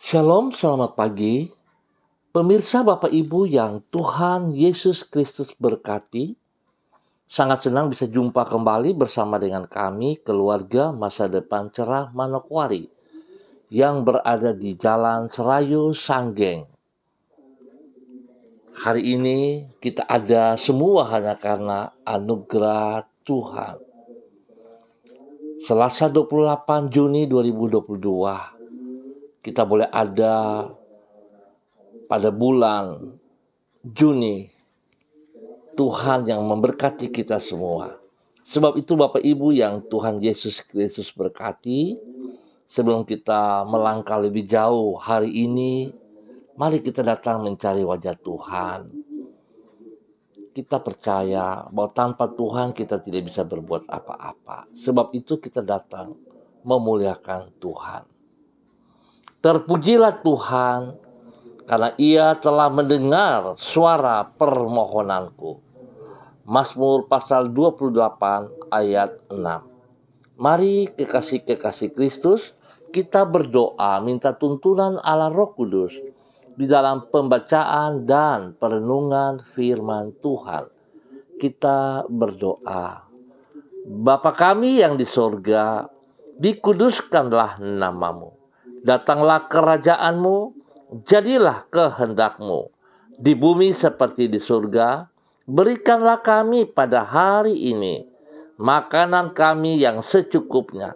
Shalom, selamat pagi. Pemirsa Bapak Ibu yang Tuhan Yesus Kristus berkati, sangat senang bisa jumpa kembali bersama dengan kami, keluarga Masa Depan Cerah Manokwari, yang berada di Jalan Serayu Sanggeng. Hari ini kita ada semua hanya karena anugerah Tuhan. Selasa 28 Juni 2022, kita boleh ada pada bulan Juni. Tuhan yang memberkati kita semua. Sebab itu Bapak Ibu yang Tuhan Yesus Kristus berkati, sebelum kita melangkah lebih jauh hari ini, mari kita datang mencari wajah Tuhan. Kita percaya bahwa tanpa Tuhan kita tidak bisa berbuat apa-apa. Sebab itu kita datang memuliakan Tuhan. Terpujilah Tuhan karena Ia telah mendengar suara permohonanku. Mazmur pasal 28 ayat 6. Mari kekasih-kekasih Kristus, kita berdoa minta tuntunan Allah Roh Kudus di dalam pembacaan dan perenungan firman Tuhan. Kita berdoa. Bapa kami yang di sorga, dikuduskanlah namamu. Datanglah kerajaanmu, jadilah kehendakmu, di bumi seperti di surga. Berikanlah kami pada hari ini makanan kami yang secukupnya,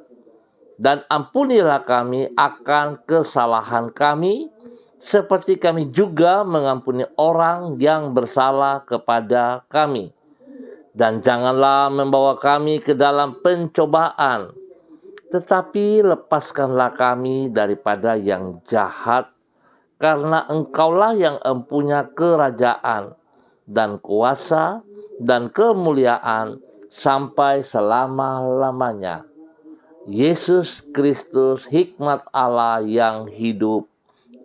dan ampunilah kami akan kesalahan kami, seperti kami juga mengampuni orang yang bersalah kepada kami. Dan janganlah membawa kami ke dalam pencobaan, tetapi lepaskanlah kami daripada yang jahat, karena Engkaulah yang empunya kerajaan dan kuasa dan kemuliaan sampai selama-lamanya. Yesus Kristus, hikmat Allah yang hidup,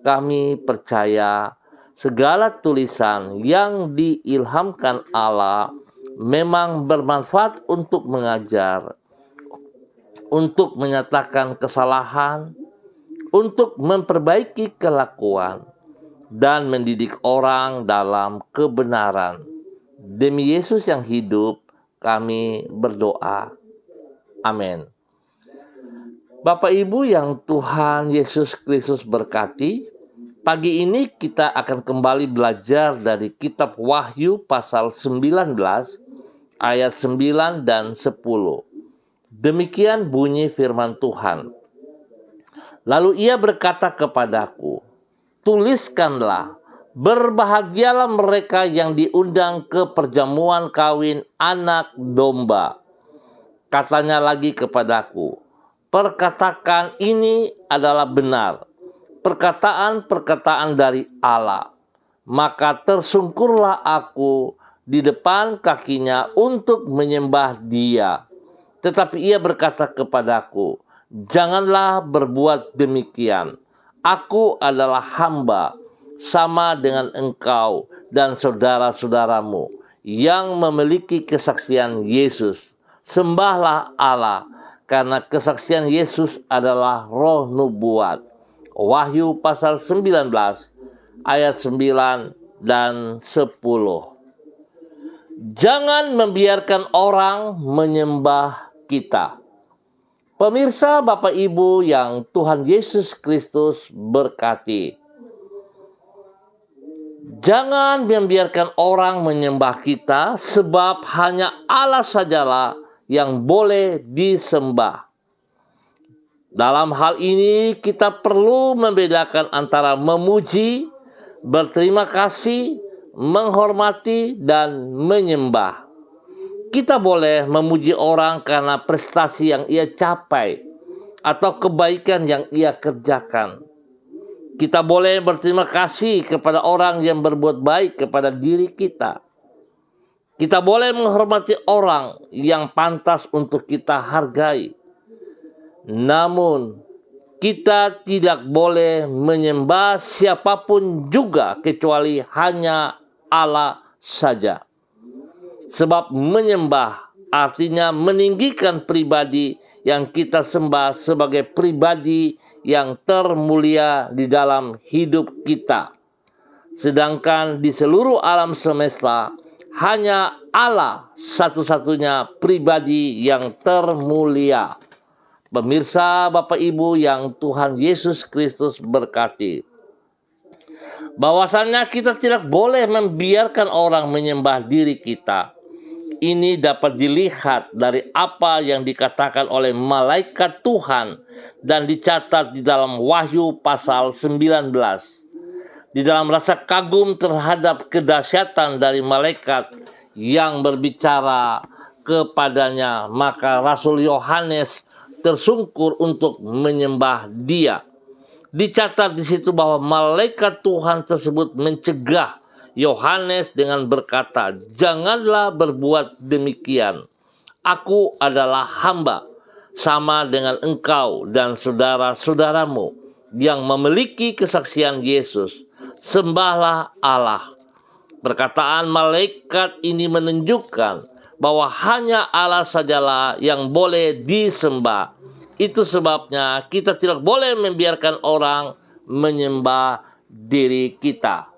kami percaya segala tulisan yang diilhamkan Allah memang bermanfaat untuk mengajar, untuk menyatakan kesalahan, untuk memperbaiki kelakuan, dan mendidik orang dalam kebenaran. Demi Yesus yang hidup, kami berdoa. Amin. Bapak Ibu yang Tuhan Yesus Kristus berkati, pagi ini kita akan kembali belajar dari kitab Wahyu pasal 19 ayat 9 dan 10. Demikian bunyi firman Tuhan. Lalu ia berkata kepadaku, tuliskanlah, berbahagialah mereka yang diundang ke perjamuan kawin anak domba. Katanya lagi kepadaku, perkatakan ini adalah benar, perkataan-perkataan dari Allah. Maka tersungkurlah aku di depan kakinya untuk menyembah Dia. Tetapi ia berkata kepadaku, janganlah berbuat demikian. Aku adalah hamba, sama dengan engkau dan saudara-saudaramu yang memiliki kesaksian Yesus. Sembahlah Allah, karena kesaksian Yesus adalah roh nubuat. Wahyu pasal 19 ayat 9 dan 10. Jangan membiarkan orang menyembah kita. Pemirsa Bapak Ibu yang Tuhan Yesus Kristus berkati. Jangan membiarkan orang menyembah kita, sebab hanya Allah sajalah yang boleh disembah. Dalam hal ini kita perlu membedakan antara memuji, berterima kasih, menghormati, dan menyembah. Kita boleh memuji orang karena prestasi yang ia capai atau kebaikan yang ia kerjakan. Kita boleh berterima kasih kepada orang yang berbuat baik kepada diri kita. Kita boleh menghormati orang yang pantas untuk kita hargai. Namun, kita tidak boleh menyembah siapapun juga kecuali hanya Allah saja. Sebab menyembah artinya meninggikan pribadi yang kita sembah sebagai pribadi yang termulia di dalam hidup kita. Sedangkan di seluruh alam semesta, hanya Allah satu-satunya pribadi yang termulia. Pemirsa, Bapak Ibu yang Tuhan Yesus Kristus berkati, bahwasannya kita tidak boleh membiarkan orang menyembah diri kita. Ini dapat dilihat dari apa yang dikatakan oleh malaikat Tuhan dan dicatat di dalam Wahyu pasal 19. Di dalam rasa kagum terhadap kedahsyatan dari malaikat yang berbicara kepadanya, maka Rasul Yohanes tersungkur untuk menyembah Dia. Dicatat di situ bahwa malaikat Tuhan tersebut mencegah Yohanes dengan berkata, "Janganlah berbuat demikian. Aku adalah hamba, sama dengan engkau dan saudara-saudaramu yang memiliki kesaksian Yesus. Sembahlah Allah." Perkataan malaikat ini menunjukkan bahwa hanya Allah sajalah yang boleh disembah. Itu sebabnya kita tidak boleh membiarkan orang menyembah diri kita.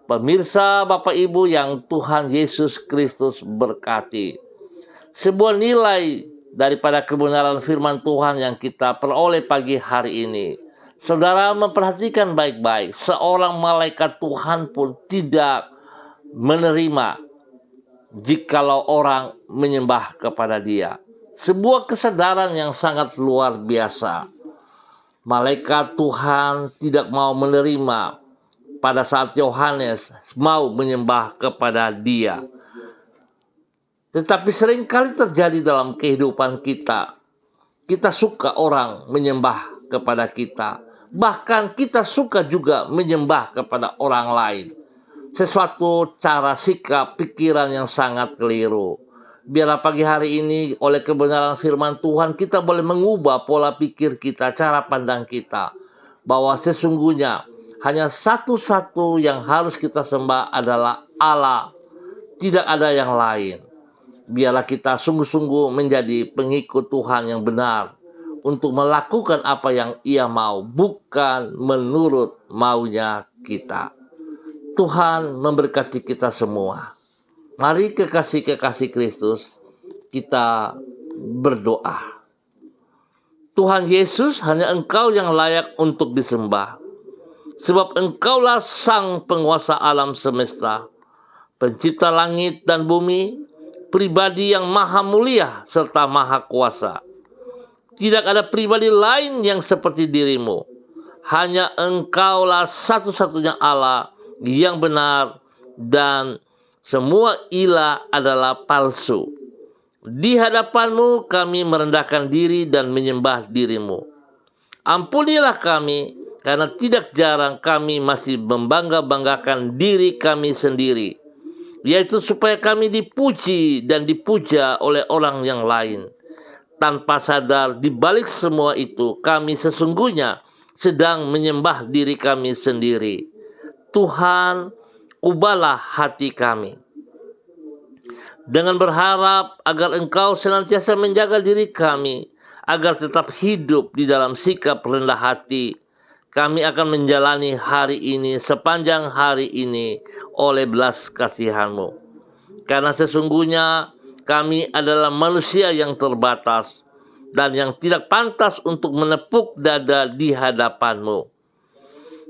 Pemirsa, Bapak Ibu yang Tuhan Yesus Kristus berkati, sebuah nilai daripada kebenaran firman Tuhan yang kita peroleh pagi hari ini. Saudara memperhatikan baik-baik, seorang malaikat Tuhan pun tidak menerima jikalau orang menyembah kepada Dia. Sebuah kesadaran yang sangat luar biasa. Malaikat Tuhan tidak mau menerima pada saat Yohanes mau menyembah kepada Dia. Tetapi seringkali terjadi dalam kehidupan kita. Kita suka orang menyembah kepada kita. Bahkan kita suka juga menyembah kepada orang lain. Sesuatu cara sikap pikiran yang sangat keliru. Biarlah pagi hari ini oleh kebenaran firman Tuhan kita boleh mengubah pola pikir kita, cara pandang kita. Bahwa sesungguhnya hanya satu-satu yang harus kita sembah adalah Allah. Tidak ada yang lain. Biarlah kita sungguh-sungguh menjadi pengikut Tuhan yang benar. Untuk melakukan apa yang Ia mau. Bukan menurut maunya kita. Tuhan memberkati kita semua. Mari kekasih-kekasih Kristus, kita berdoa. Tuhan Yesus, hanya Engkau yang layak untuk disembah. Sebab Engkaulah Sang Penguasa alam semesta, Pencipta langit dan bumi, pribadi yang maha mulia serta maha kuasa. Tidak ada pribadi lain yang seperti dirimu. Hanya Engkaulah satu-satunya Allah yang benar dan semua ilah adalah palsu. Di hadapan-Mu kami merendahkan diri dan menyembah diri-Mu. Ampunilah kami, karena tidak jarang kami masih membangga-banggakan diri kami sendiri. Yaitu supaya kami dipuji dan dipuja oleh orang yang lain. Tanpa sadar di balik semua itu kami sesungguhnya sedang menyembah diri kami sendiri. Tuhan, ubahlah hati kami. Dengan berharap agar Engkau senantiasa menjaga diri kami, agar tetap hidup di dalam sikap rendah hati, kami akan menjalani hari ini sepanjang hari ini oleh belas kasihan-Mu. Karena sesungguhnya kami adalah manusia yang terbatas dan yang tidak pantas untuk menepuk dada di hadapan-Mu.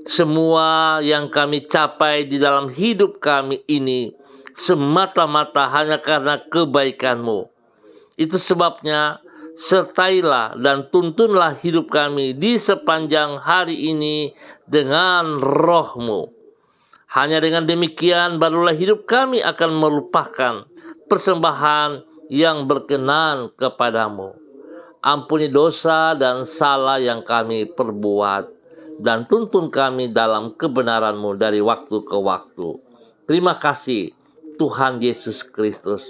Semua yang kami capai di dalam hidup kami ini semata-mata hanya karena kebaikan-Mu. Itu sebabnya sertailah dan tuntunlah hidup kami di sepanjang hari ini dengan Roh-Mu. Hanya dengan demikian barulah hidup kami akan merupakan persembahan yang berkenan kepadamu. Ampuni dosa dan salah yang kami perbuat, dan tuntun kami dalam kebenaran-Mu dari waktu ke waktu. Terima kasih Tuhan Yesus Kristus.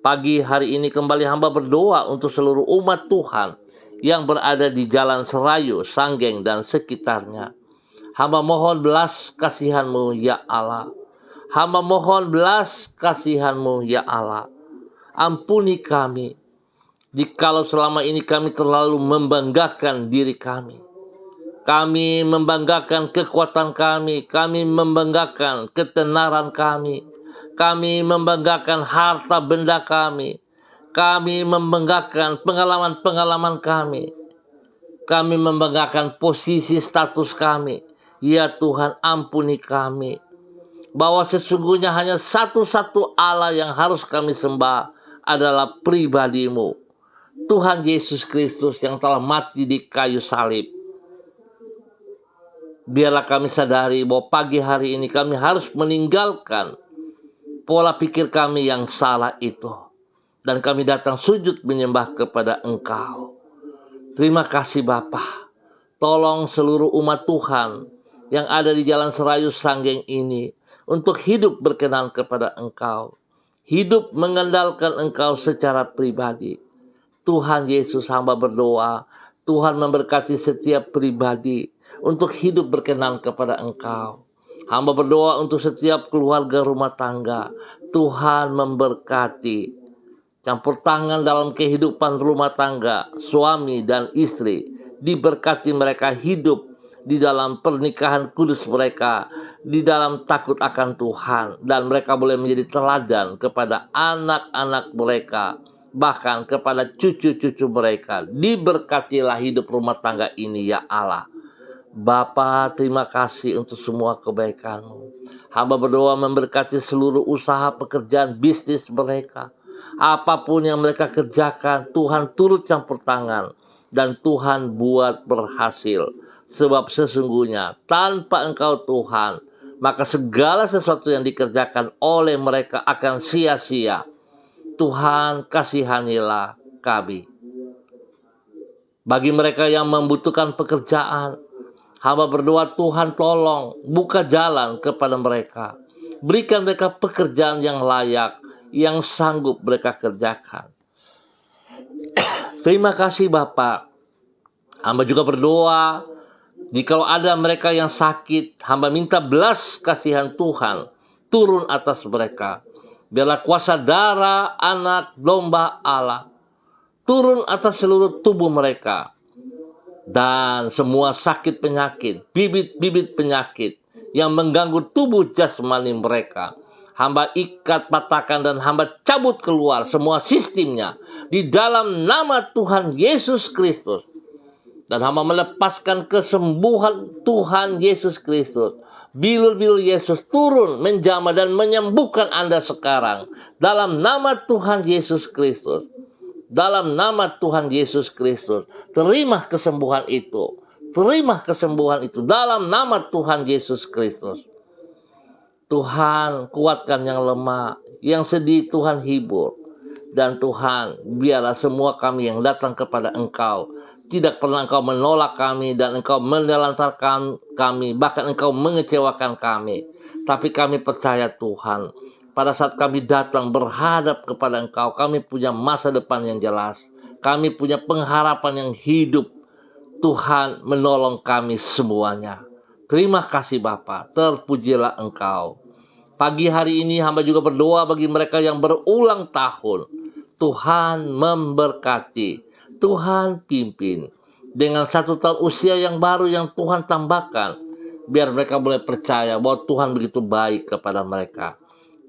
Pagi hari ini kembali hamba berdoa untuk seluruh umat Tuhan yang berada di Jalan Serayu, Sanggeng, dan sekitarnya. Hamba mohon belas kasihan-Mu ya Allah. Hamba mohon belas kasihan-Mu ya Allah. Ampuni kami jikalau selama ini kami terlalu membanggakan diri kami. Kami membanggakan kekuatan kami membanggakan ketenaran kami membanggakan harta benda kami membanggakan pengalaman-pengalaman kami membanggakan posisi status kami. Ya Tuhan, ampuni kami, bahwa sesungguhnya hanya satu-satu Allah yang harus kami sembah adalah pribadi-Mu, Tuhan Yesus Kristus yang telah mati di kayu salib. Biarlah kami sadari bahwa pagi hari ini kami harus meninggalkan pola pikir kami yang salah itu, dan kami datang sujud menyembah kepada Engkau. Terima kasih Bapa. Tolong seluruh umat Tuhan yang ada di Jalan Serayu Sanggeng ini untuk hidup berkenan kepada Engkau, hidup mengandalkan Engkau secara pribadi. Tuhan Yesus, hamba berdoa, Tuhan memberkati setiap pribadi untuk hidup berkenan kepada Engkau. Hamba berdoa untuk setiap keluarga rumah tangga. Tuhan memberkati, campur tangan dalam kehidupan rumah tangga, suami dan istri. Diberkati mereka hidup di dalam pernikahan kudus mereka, di dalam takut akan Tuhan, dan mereka boleh menjadi teladan kepada anak-anak mereka, bahkan kepada cucu-cucu mereka. Diberkatilah hidup rumah tangga ini ya Allah. Bapa, terima kasih untuk semua kebaikan-Mu. Hamba berdoa memberkati seluruh usaha pekerjaan bisnis mereka. Apapun yang mereka kerjakan, Tuhan turut campur tangan dan Tuhan buat berhasil. Sebab sesungguhnya tanpa Engkau Tuhan, maka segala sesuatu yang dikerjakan oleh mereka akan sia-sia. Tuhan, kasihanilah kami. Bagi mereka yang membutuhkan pekerjaan, hamba berdoa Tuhan tolong buka jalan kepada mereka. Berikan mereka pekerjaan yang layak, yang sanggup mereka kerjakan. Terima kasih Bapak. Hamba juga berdoa, jikalau ada mereka yang sakit, hamba minta belas kasihan Tuhan turun atas mereka. Biarlah kuasa darah anak domba Allah turun atas seluruh tubuh mereka. Dan semua sakit penyakit, bibit-bibit penyakit yang mengganggu tubuh jasmani mereka, hamba ikat, patahkan, dan hamba cabut keluar semua sistemnya di dalam nama Tuhan Yesus Kristus. Dan hamba melepaskan kesembuhan Tuhan Yesus Kristus. Bilur-bilur Yesus turun menjamah dan menyembuhkan Anda sekarang. Dalam nama Tuhan Yesus Kristus. Dalam nama Tuhan Yesus Kristus. Terima kesembuhan itu. Terima kesembuhan itu. Dalam nama Tuhan Yesus Kristus. Tuhan, kuatkan yang lemah. Yang sedih Tuhan hibur. Dan Tuhan, biarlah semua kami yang datang kepada Engkau, tidak pernah Engkau menolak kami dan Engkau menelantarkan kami, bahkan Engkau mengecewakan kami. Tapi kami percaya Tuhan, pada saat kami datang berhadap kepada Engkau, kami punya masa depan yang jelas. Kami punya pengharapan yang hidup. Tuhan menolong kami semuanya. Terima kasih Bapa, terpujilah Engkau. Pagi hari ini hamba juga berdoa bagi mereka yang berulang tahun. Tuhan memberkati. Tuhan pimpin dengan 1 tahun usia yang baru yang Tuhan tambahkan, biar mereka boleh percaya bahwa Tuhan begitu baik kepada mereka.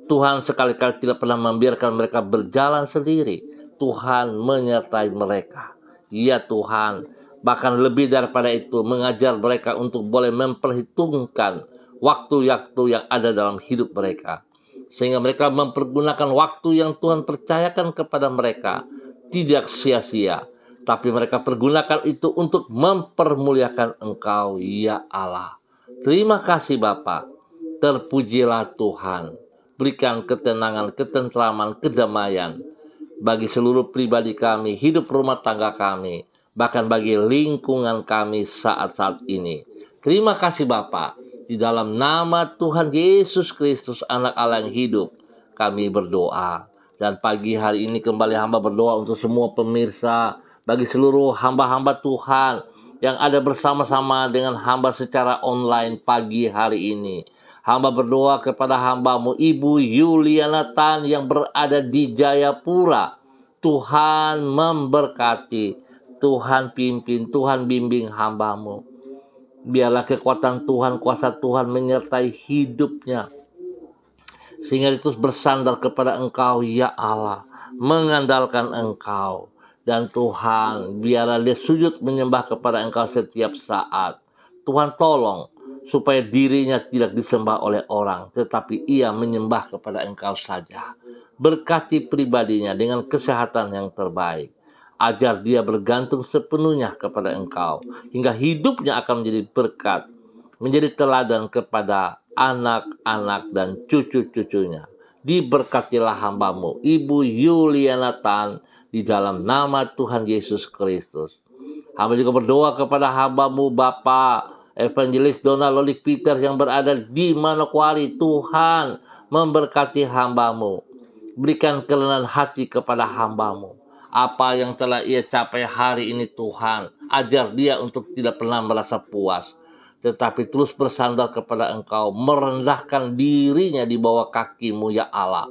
Tuhan sekali-kali tidak pernah membiarkan mereka berjalan sendiri. Tuhan menyertai mereka. Ya Tuhan, bahkan lebih daripada itu, mengajar mereka untuk boleh memperhitungkan waktu-waktu yang ada dalam hidup mereka, sehingga mereka mempergunakan waktu yang Tuhan percayakan kepada mereka tidak sia-sia, tapi mereka pergunakan itu untuk mempermuliakan Engkau, ya Allah. Terima kasih Bapa. Terpujilah Tuhan. Berikan ketenangan, ketentraman, kedamaian bagi seluruh pribadi kami, hidup rumah tangga kami, bahkan bagi lingkungan kami saat-saat ini. Terima kasih Bapa. Di dalam nama Tuhan Yesus Kristus, Anak Allah yang hidup, kami berdoa. Dan pagi hari ini kembali hamba berdoa untuk semua pemirsa, bagi seluruh hamba-hamba Tuhan yang ada bersama-sama dengan hamba secara online pagi hari ini. Hamba berdoa kepada hamba-Mu Ibu Yuliana Tan yang berada di Jayapura. Tuhan memberkati, Tuhan pimpin, Tuhan bimbing hamba-Mu. Biarlah kekuatan Tuhan, kuasa Tuhan menyertai hidupnya, sehingga dia terus bersandar kepada Engkau, ya Allah, mengandalkan Engkau. Dan Tuhan, biarlah dia sujud menyembah kepada Engkau setiap saat. Tuhan tolong supaya dirinya tidak disembah oleh orang, tetapi ia menyembah kepada Engkau saja. Berkati pribadinya dengan kesehatan yang terbaik. Ajar dia bergantung sepenuhnya kepada Engkau, hingga hidupnya akan menjadi berkat, menjadi teladan kepada anak-anak dan cucu-cucunya. Diberkatilah hamba-Mu, Ibu Yuliana Tan, di dalam nama Tuhan Yesus Kristus. Hamba juga berdoa kepada hamba-Mu, Bapak Evangelis Donald Lolik Peter yang berada di Manokwari. Tuhan memberkati hamba-Mu. Berikan kelenaan hati kepada hamba-Mu. Apa yang telah ia capai hari ini, Tuhan, ajar dia untuk tidak pernah merasa puas, tetapi terus bersandar kepada Engkau, merendahkan dirinya di bawah kaki-Mu, ya Allah,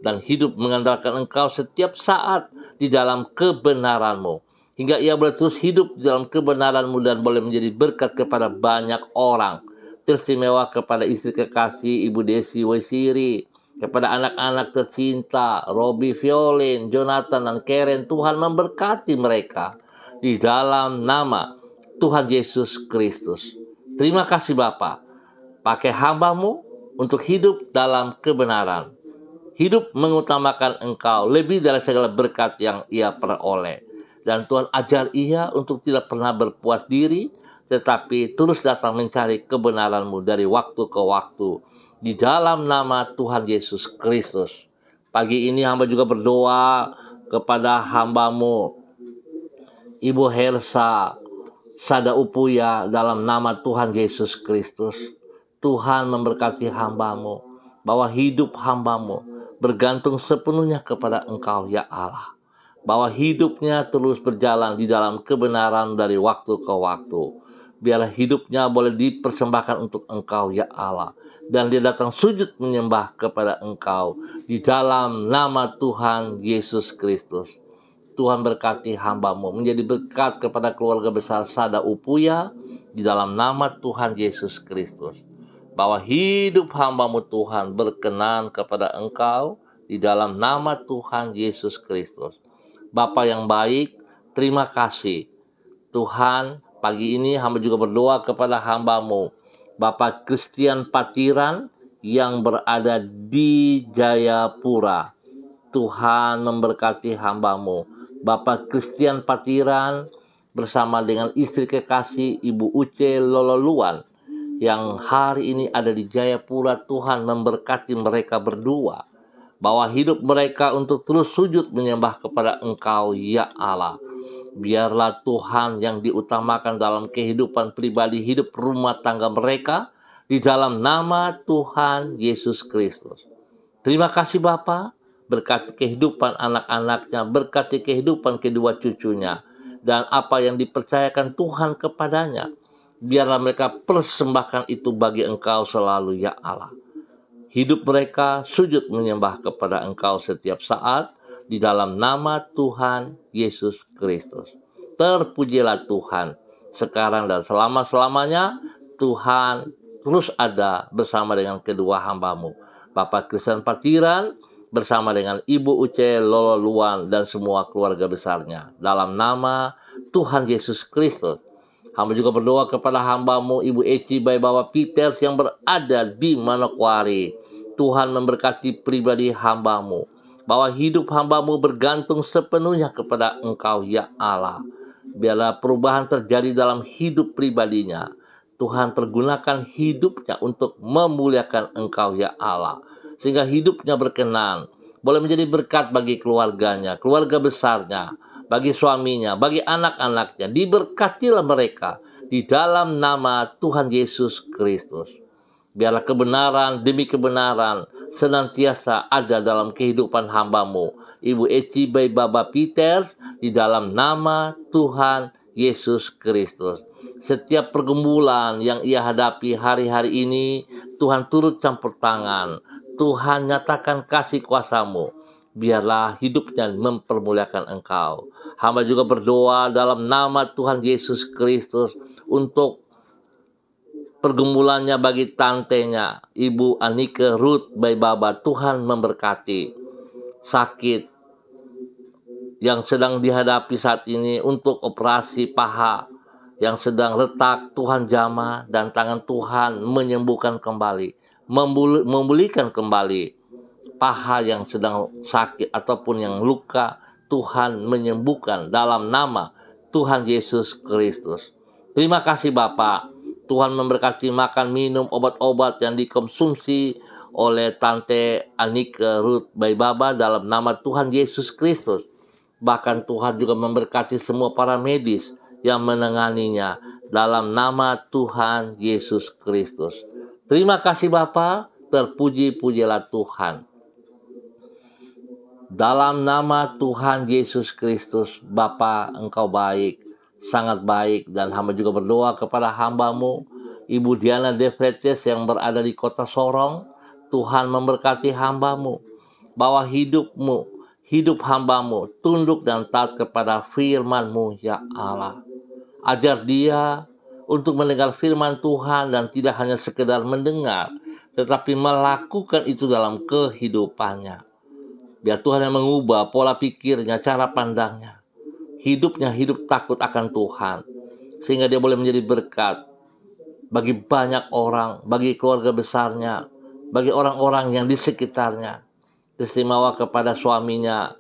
dan hidup mengandalkan Engkau setiap saat di dalam kebenaran-Mu, hingga ia boleh terus hidup di dalam kebenaran-Mu dan boleh menjadi berkat kepada banyak orang, teristimewa kepada istri kekasih Ibu Desi Waisiri, kepada anak-anak tercinta Robi Violin, Jonathan, dan Karen. Tuhan memberkati mereka di dalam nama Tuhan Yesus Kristus. Terima kasih Bapa, pakai hamba-Mu untuk hidup dalam kebenaran, hidup mengutamakan Engkau lebih dari segala berkat yang ia peroleh. Dan Tuhan ajar ia untuk tidak pernah berpuas diri, tetapi terus datang mencari kebenaran-Mu dari waktu ke waktu, di dalam nama Tuhan Yesus Kristus. Pagi ini hamba juga berdoa kepada hamba-Mu, Ibu Hersa Sada Upuya, dalam nama Tuhan Yesus Kristus. Tuhan memberkati hamba-Mu, bahwa hidup hamba-Mu bergantung sepenuhnya kepada Engkau, ya Allah. Bahwa hidupnya terus berjalan di dalam kebenaran dari waktu ke waktu. Biarlah hidupnya boleh dipersembahkan untuk Engkau, ya Allah. Dan dia datang sujud menyembah kepada Engkau di dalam nama Tuhan Yesus Kristus. Tuhan berkati hamba-Mu, menjadi berkat kepada keluarga besar Sada Upuya di dalam nama Tuhan Yesus Kristus. Bahwa hidup hamba-Mu Tuhan berkenan kepada Engkau di dalam nama Tuhan Yesus Kristus. Bapa yang baik, terima kasih Tuhan. Pagi ini hamba juga berdoa kepada hamba-Mu, Bapak Christian Patiran yang berada di Jayapura. Tuhan memberkati hamba-Mu, Bapak Christian Patiran bersama dengan istri kekasih Ibu Uce Lololuan yang hari ini ada di Jayapura. Tuhan memberkati mereka berdua, bahwa hidup mereka untuk terus sujud menyembah kepada Engkau, ya Allah. Biarlah Tuhan yang diutamakan dalam kehidupan pribadi, hidup rumah tangga mereka, di dalam nama Tuhan Yesus Kristus. Terima kasih Bapa, berkati kehidupan anak-anaknya, berkati kehidupan kedua cucunya, dan apa yang dipercayakan Tuhan kepadanya, biarlah mereka persembahkan itu bagi Engkau selalu, ya Allah. Hidup mereka sujud menyembah kepada Engkau setiap saat, di dalam nama Tuhan Yesus Kristus. Terpujilah Tuhan sekarang dan selama-selamanya. Tuhan terus ada bersama dengan kedua hamba-Mu, Bapak Christian Patiran bersama dengan Ibu Uce Lololuan dan semua keluarga besarnya. Dalam nama Tuhan Yesus Kristus. Hamba juga berdoa kepada hamba-Mu, Ibu Eci Baibawa Peters yang berada di Manokwari. Tuhan memberkati pribadi hamba-Mu, bahwa hidup hamba-Mu bergantung sepenuhnya kepada Engkau, ya Allah. Biarlah perubahan terjadi dalam hidup pribadinya. Tuhan pergunakan hidupnya untuk memuliakan Engkau, ya Allah, sehingga hidupnya berkenan, boleh menjadi berkat bagi keluarganya, keluarga besarnya, bagi suaminya, bagi anak-anaknya. Diberkatilah mereka di dalam nama Tuhan Yesus Kristus. Biarlah kebenaran demi kebenaran senantiasa ada dalam kehidupan hamba-Mu, Ibu Eci Baibaba Peters, di dalam nama Tuhan Yesus Kristus. Setiap pergumulan yang ia hadapi hari-hari ini, Tuhan turut campur tangan. Tuhan nyatakan kasih kuasa-Mu. Biarlah hidupnya mempermuliakan Engkau. Hamba juga berdoa dalam nama Tuhan Yesus Kristus untuk pergumulannya bagi tantenya, Ibu Anike Ruth Baibaba. Tuhan memberkati. Sakit yang sedang dihadapi saat ini untuk operasi paha yang sedang retak, Tuhan jamah dan tangan Tuhan menyembuhkan kembali, memulihkan kembali paha yang sedang sakit ataupun yang luka. Tuhan menyembuhkan dalam nama Tuhan Yesus Kristus. Terima kasih Bapak. Tuhan memberkati makan, minum, obat-obat yang dikonsumsi oleh Tante Anike Ruth Baibaba dalam nama Tuhan Yesus Kristus. Bahkan Tuhan juga memberkati semua para medis yang menanganinya dalam nama Tuhan Yesus Kristus. Terima kasih Bapa, terpuji-pujilah Tuhan. Dalam nama Tuhan Yesus Kristus, Bapa, Engkau baik, sangat baik, dan hamba juga berdoa kepada hamba-Mu, Ibu Diana De Vretes yang berada di kota Sorong. Tuhan memberkati hamba-Mu, bahwa hidup hamba-Mu tunduk dan taat kepada firman-Mu, ya Allah. Ajar dia untuk mendengar firman Tuhan dan tidak hanya sekedar mendengar, tetapi melakukan itu dalam kehidupannya. Biar Tuhan yang mengubah pola pikirnya, cara pandangnya. Hidupnya hidup takut akan Tuhan, sehingga dia boleh menjadi berkat bagi banyak orang, bagi keluarga besarnya, bagi orang-orang yang di sekitarnya. Istimewa kepada suaminya,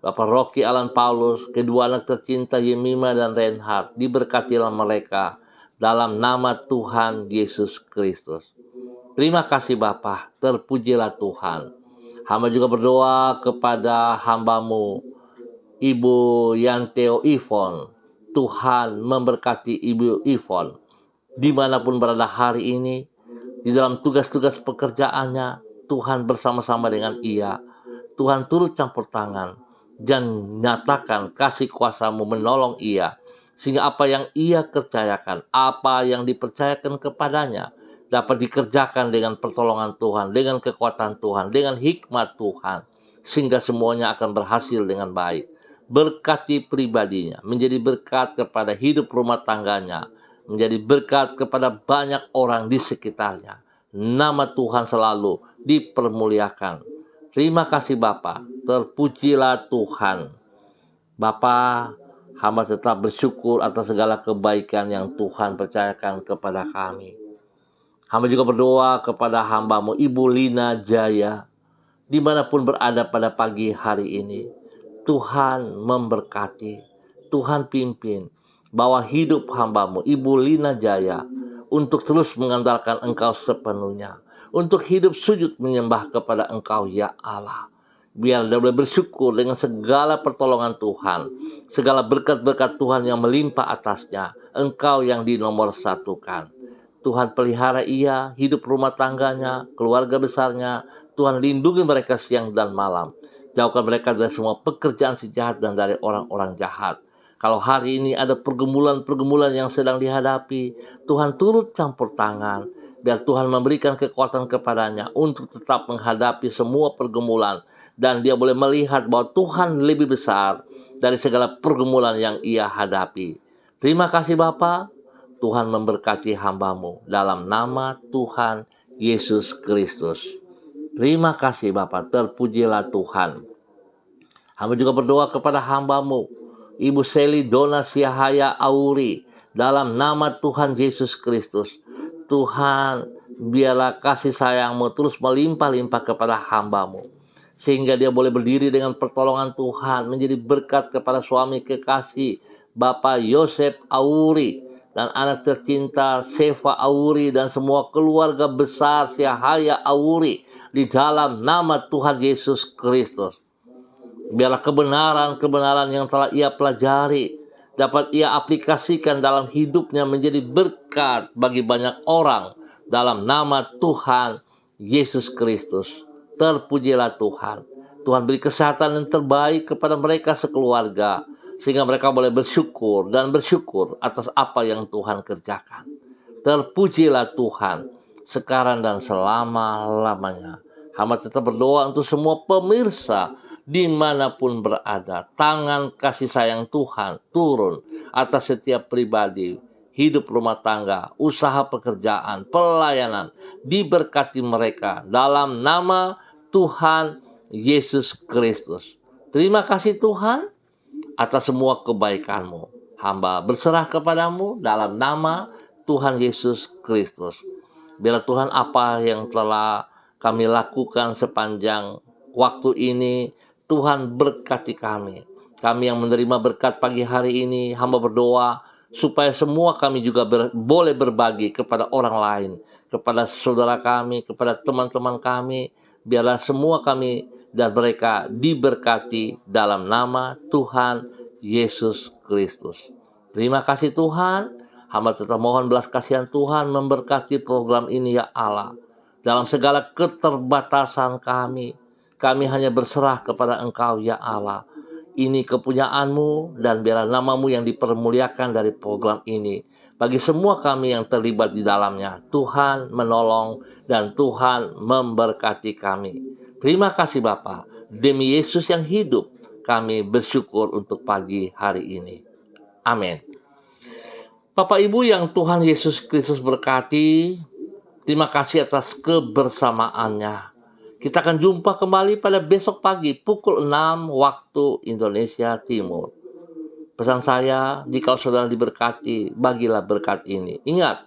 Bapak Rocky Alan Paulus, kedua anak tercinta Yemima dan Reinhard, diberkatilah mereka dalam nama Tuhan Yesus Kristus. Terima kasih Bapak, terpujilah Tuhan. Hamba juga berdoa kepada hamba-Mu, Ibu Yanteo Ivon. Tuhan memberkati Ibu Ivon dimanapun berada hari ini, di dalam tugas-tugas pekerjaannya. Tuhan bersama-sama dengan ia. Tuhan turut campur tangan dan nyatakan kasih kuasa-Mu menolong ia, sehingga apa yang ia kerjakan, apa yang dipercayakan kepadanya, dapat dikerjakan dengan pertolongan Tuhan, dengan kekuatan Tuhan, dengan hikmat Tuhan, sehingga semuanya akan berhasil dengan baik. Berkati pribadinya, menjadi berkat kepada hidup rumah tangganya, menjadi berkat kepada banyak orang di sekitarnya. Nama Tuhan selalu dipermuliakan. Terima kasih Bapa, terpujilah Tuhan. Bapa, hamba tetap bersyukur atas segala kebaikan yang Tuhan percayakan kepada kami. Hamba juga berdoa kepada hamba-Mu Ibu Lina Jaya, dimanapun berada pada pagi hari ini. Tuhan memberkati, Tuhan pimpin, bahwa hidup hamba-Mu Ibu Lina Jaya untuk terus mengandalkan Engkau sepenuhnya, untuk hidup sujud menyembah kepada Engkau, ya Allah. Biar dia boleh bersyukur dengan segala pertolongan Tuhan, segala berkat-berkat Tuhan yang melimpah atasnya. Engkau yang dinomorsatukan. Tuhan pelihara ia, hidup rumah tangganya, keluarga besarnya. Tuhan lindungi mereka siang dan malam. Jauhkan mereka dari semua pekerjaan si jahat dan dari orang-orang jahat. Kalau hari ini ada pergumulan-pergumulan yang sedang dihadapi, Tuhan turut campur tangan. Biar Tuhan memberikan kekuatan kepadanya untuk tetap menghadapi semua pergumulan. Dan dia boleh melihat bahwa Tuhan lebih besar dari segala pergumulan yang ia hadapi. Terima kasih Bapa. Tuhan memberkati hamba-Mu dalam nama Tuhan Yesus Kristus. Terima kasih Bapa, terpujilah Tuhan. Hamba juga berdoa kepada hamba-Mu Ibu Seli Dona Siahaya Auri dalam nama Tuhan Yesus Kristus. Tuhan, biarlah kasih sayang-Mu terus melimpah-limpah kepada hamba-Mu, sehingga dia boleh berdiri dengan pertolongan Tuhan, menjadi berkat kepada suami kekasih Bapak Yosef Auri dan anak tercinta Seva Auri dan semua keluarga besar Siahaya Auri di dalam nama Tuhan Yesus Kristus. Biarlah kebenaran-kebenaran yang telah ia pelajari dapat ia aplikasikan dalam hidupnya menjadi berkat bagi banyak orang dalam nama Tuhan Yesus Kristus. Terpujilah Tuhan. Tuhan beri kesehatan yang terbaik kepada mereka sekeluarga, sehingga mereka boleh bersyukur dan bersyukur atas apa yang Tuhan kerjakan. Terpujilah Tuhan sekarang dan selama-lamanya. Hamba tetap berdoa untuk semua pemirsa dimanapun berada. Tangan kasih sayang Tuhan turun atas setiap pribadi hidup rumah tangga, usaha pekerjaan, pelayanan. Diberkati mereka dalam nama Tuhan Yesus Kristus. Terima kasih Tuhan atas semua kebaikan-Mu. Hamba berserah kepadamu dalam nama Tuhan Yesus Kristus. Biar Tuhan apa yang telah kami lakukan sepanjang waktu ini, Tuhan berkati kami. Kami yang menerima berkat pagi hari ini, hamba berdoa supaya semua kami juga boleh berbagi kepada orang lain, kepada saudara kami, kepada teman-teman kami. Biarlah semua kami dan mereka diberkati dalam nama Tuhan Yesus Kristus. Terima kasih Tuhan. Hamba tetap mohon belas kasihan Tuhan memberkati program ini ya Allah. Dalam segala keterbatasan kami hanya berserah kepada Engkau ya Allah. Ini kepunyaan-Mu dan biarlah nama-Mu yang dipermuliakan dari program ini. Bagi semua kami yang terlibat di dalamnya, Tuhan menolong dan Tuhan memberkati kami. Terima kasih Bapa. Demi Yesus yang hidup, kami bersyukur untuk pagi hari ini. Amin. Bapak Ibu yang Tuhan Yesus Kristus berkati, terima kasih atas kebersamaannya. Kita akan jumpa kembali pada besok pagi pukul 6 waktu Indonesia Timur. Pesan saya, jika saudara diberkati, bagilah berkat ini. Ingat,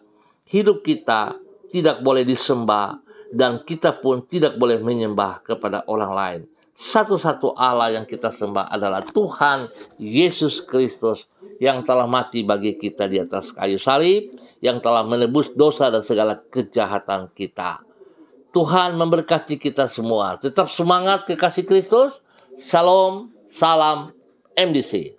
hidup kita tidak boleh disembah dan kita pun tidak boleh menyembah kepada orang lain. Satu-satu Allah yang kita sembah adalah Tuhan Yesus Kristus yang telah mati bagi kita di atas kayu salib, yang telah menebus dosa dan segala kejahatan kita. Tuhan memberkati kita semua. Tetap semangat kekasih Kristus. Shalom, salam MDC.